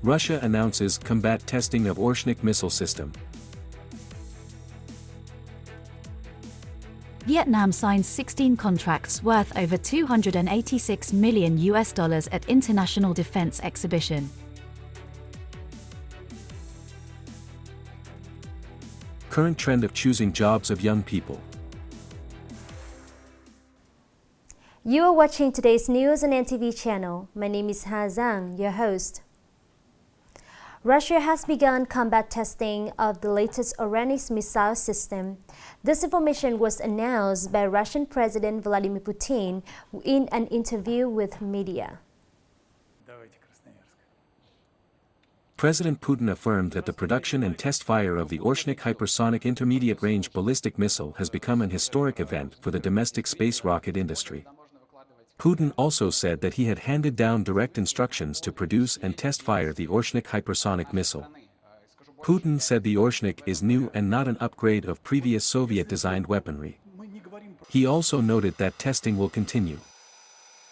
Russia announces combat testing of Oreshnik missile system. Vietnam signs 16 contracts worth over $286 million at International Defense Exhibition. Current trend of choosing jobs of young people. You are watching today's news on NTV channel. My name is Ha Zhang, your host. Russia has begun combat testing of the latest Oreshnik missile system. This information was announced by Russian President Vladimir Putin in an interview with media. President Putin affirmed that the production and test fire of the Oreshnik hypersonic intermediate-range ballistic missile has become an historic event for the domestic space rocket industry. Putin also said that he had handed down direct instructions to produce and test fire the Oreshnik hypersonic missile. Putin said the Oreshnik is new and not an upgrade of previous Soviet-designed weaponry. He also noted that testing will continue,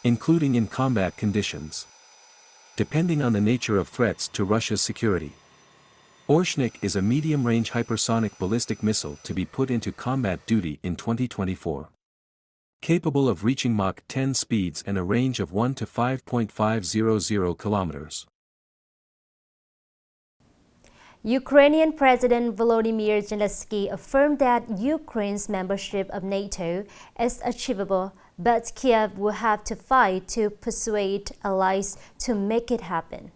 including in combat conditions, depending on the nature of threats to Russia's security. Oreshnik is a medium-range hypersonic ballistic missile to be put into combat duty in 2024. Capable of reaching Mach 10 speeds and a range of 1 to 5.500 kilometers. Ukrainian President Volodymyr Zelensky affirmed that Ukraine's membership of NATO is achievable, but Kiev will have to fight to persuade allies to make it happen.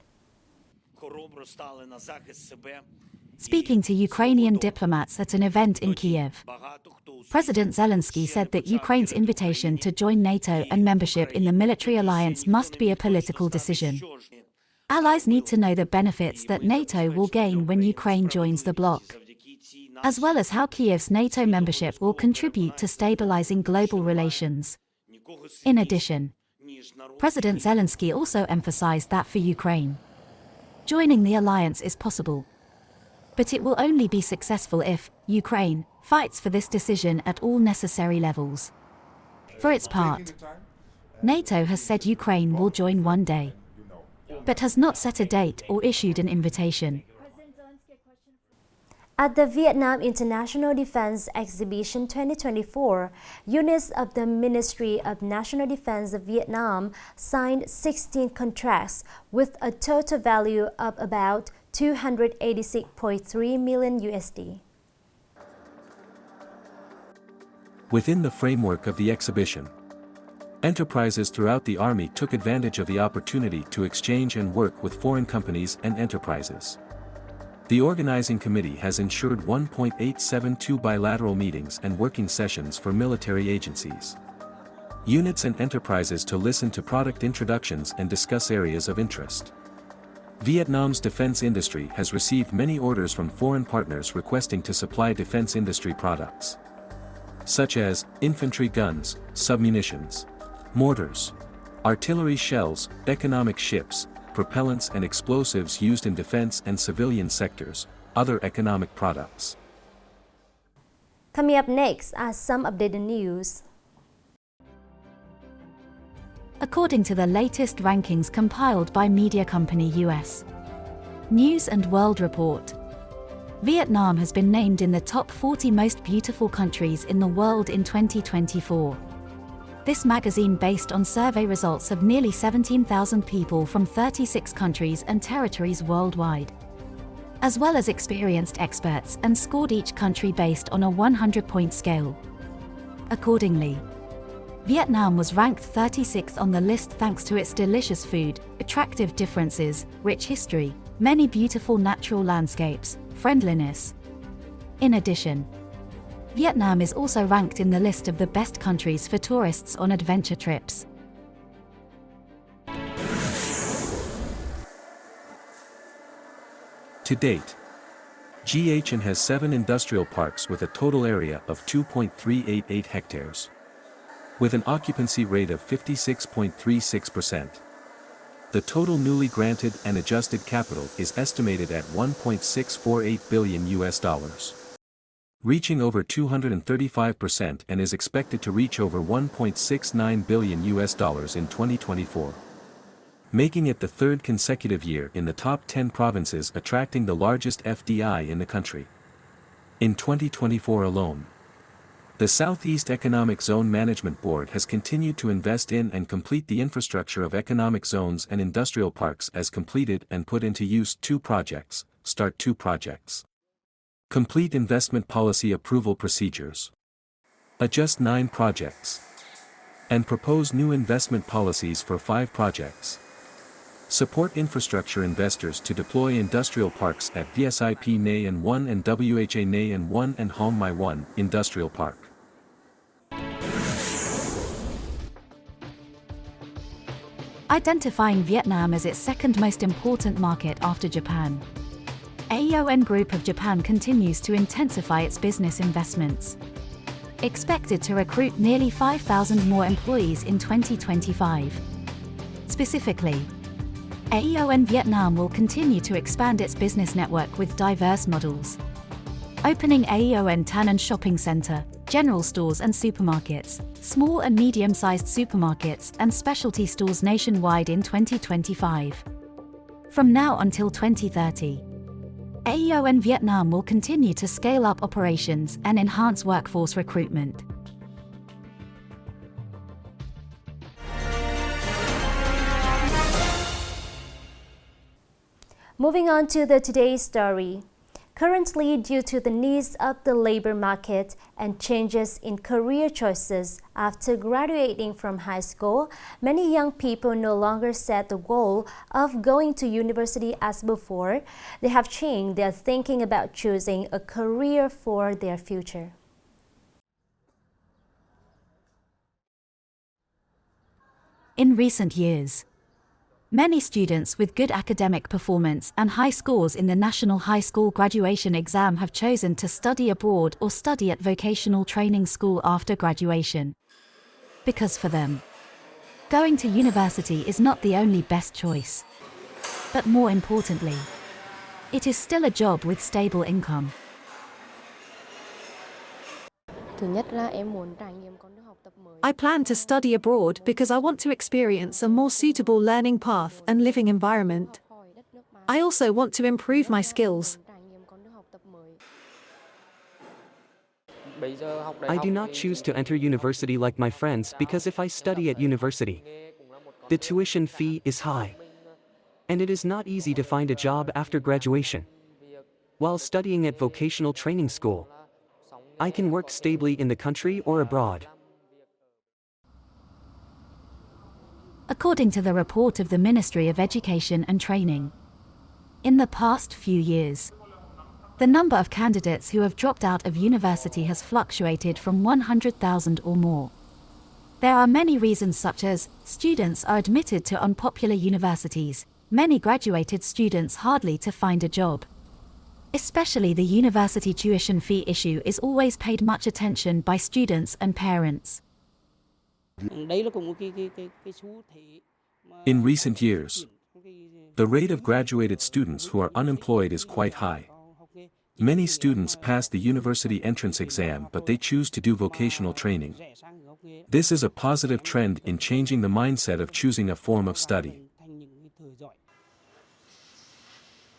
Speaking to Ukrainian diplomats at an event in Kiev, President Zelensky said that Ukraine's invitation to join NATO and membership in the military alliance must be a political decision. Allies need to know the benefits that NATO will gain when Ukraine joins the bloc, as well as how Kiev's NATO membership will contribute to stabilizing global relations. In addition, President Zelensky also emphasized that for Ukraine, joining the alliance is possible, but it will only be successful if Ukraine fights for this decision at all necessary levels. For its part, NATO has said Ukraine will join one day, but has not set a date or issued an invitation. At the Vietnam International Defense Exhibition 2024, units of the Ministry of National Defense of Vietnam signed 16 contracts with a total value of about 286.3 million USD. Within the framework of the exhibition, enterprises throughout the Army took advantage of the opportunity to exchange and work with foreign companies and enterprises. The organizing committee has ensured 1.872 bilateral meetings and working sessions for military agencies, units and enterprises to listen to product introductions and discuss areas of interest. Vietnam's defense industry has received many orders from foreign partners requesting to supply defense industry products, such as infantry guns, submunitions, mortars, artillery shells, economic ships, propellants and explosives used in defense and civilian sectors, other economic products. Coming up next are some updated news. According to the latest rankings compiled by media company US News and World Report, Vietnam has been named in the top 40 most beautiful countries in the world in 2024. This magazine based on survey results of nearly 17,000 people from 36 countries and territories worldwide, as well as experienced experts, and scored each country based on a 100-point scale. Accordingly, Vietnam was ranked 36th on the list thanks to its delicious food, attractive differences, rich history, many beautiful natural landscapes, friendliness. In addition, Vietnam is also ranked in the list of the best countries for tourists on adventure trips. To date, GHN has 7 industrial parks with a total area of 2.388 hectares, with an occupancy rate of 56.36%. The total newly granted and adjusted capital is estimated at $1.648 billion, reaching over 235% and is expected to reach over $1.69 billion in 2024. making it the third consecutive year in the top 10 provinces attracting the largest FDI in the country. In 2024 alone, the Southeast Economic Zone Management Board has continued to invest in and complete the infrastructure of economic zones and industrial parks as completed and put into use 2 projects, start 2 projects, complete investment policy approval procedures, adjust 9 projects, and propose new investment policies for 5 projects. Support infrastructure investors to deploy industrial parks at VSIP Nghệ 1 and WHA Nghệ 1 and Hong Mai 1 Industrial Park. Identifying Vietnam as its second most important market after Japan. AEON Group of Japan continues to intensify its business investments. Expected to recruit nearly 5,000 more employees in 2025. Specifically, AEON Vietnam will continue to expand its business network with diverse models. Opening AEON Tan Anh Shopping Center, general stores and supermarkets, small and medium-sized supermarkets and specialty stores nationwide in 2025. From now until 2030, AEON Vietnam will continue to scale up operations and enhance workforce recruitment. Moving on to today's story. Currently, due to the needs of the labor market and changes in career choices after graduating from high school, many young people no longer set the goal of going to university as before. They have changed their thinking about choosing a career for their future. In recent years, many students with good academic performance and high scores in the National High School Graduation Exam have chosen to study abroad or study at vocational training school after graduation. Because for them, going to university is not the only best choice. But more importantly, it is still a job with stable income. I plan to study abroad because I want to experience a more suitable learning path and living environment. I also want to improve my skills. I do not choose to enter university like my friends because if I study at university, the tuition fee is high, and it is not easy to find a job after graduation. While studying at vocational training school, I can work stably in the country or abroad. According to the report of the Ministry of Education and Training, in the past few years, the number of candidates who have dropped out of university has fluctuated from 100,000 or more. There are many reasons, such as students are admitted to unpopular universities, many graduated students hardly to find a job. Especially the university tuition fee issue is always paid much attention by students and parents. In recent years, the rate of graduated students who are unemployed is quite high. Many students pass the university entrance exam, but they choose to do vocational training. This is a positive trend in changing the mindset of choosing a form of study.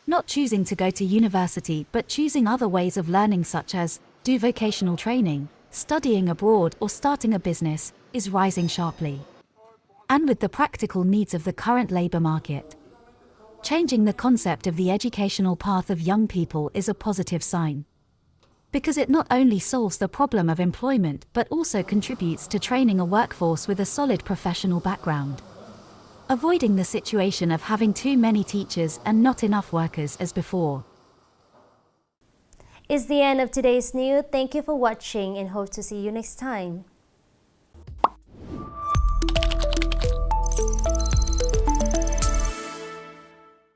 Not choosing to go to university but choosing other ways of learning, such as do vocational training, studying abroad or starting a business, is rising sharply. And with the practical needs of the current labor market, changing the concept of the educational path of young people is a positive sign. Because it not only solves the problem of employment but also contributes to training a workforce with a solid professional background, avoiding the situation of having too many teachers and not enough workers as before. It's the end of today's news. Thank you for watching and hope to see you next time.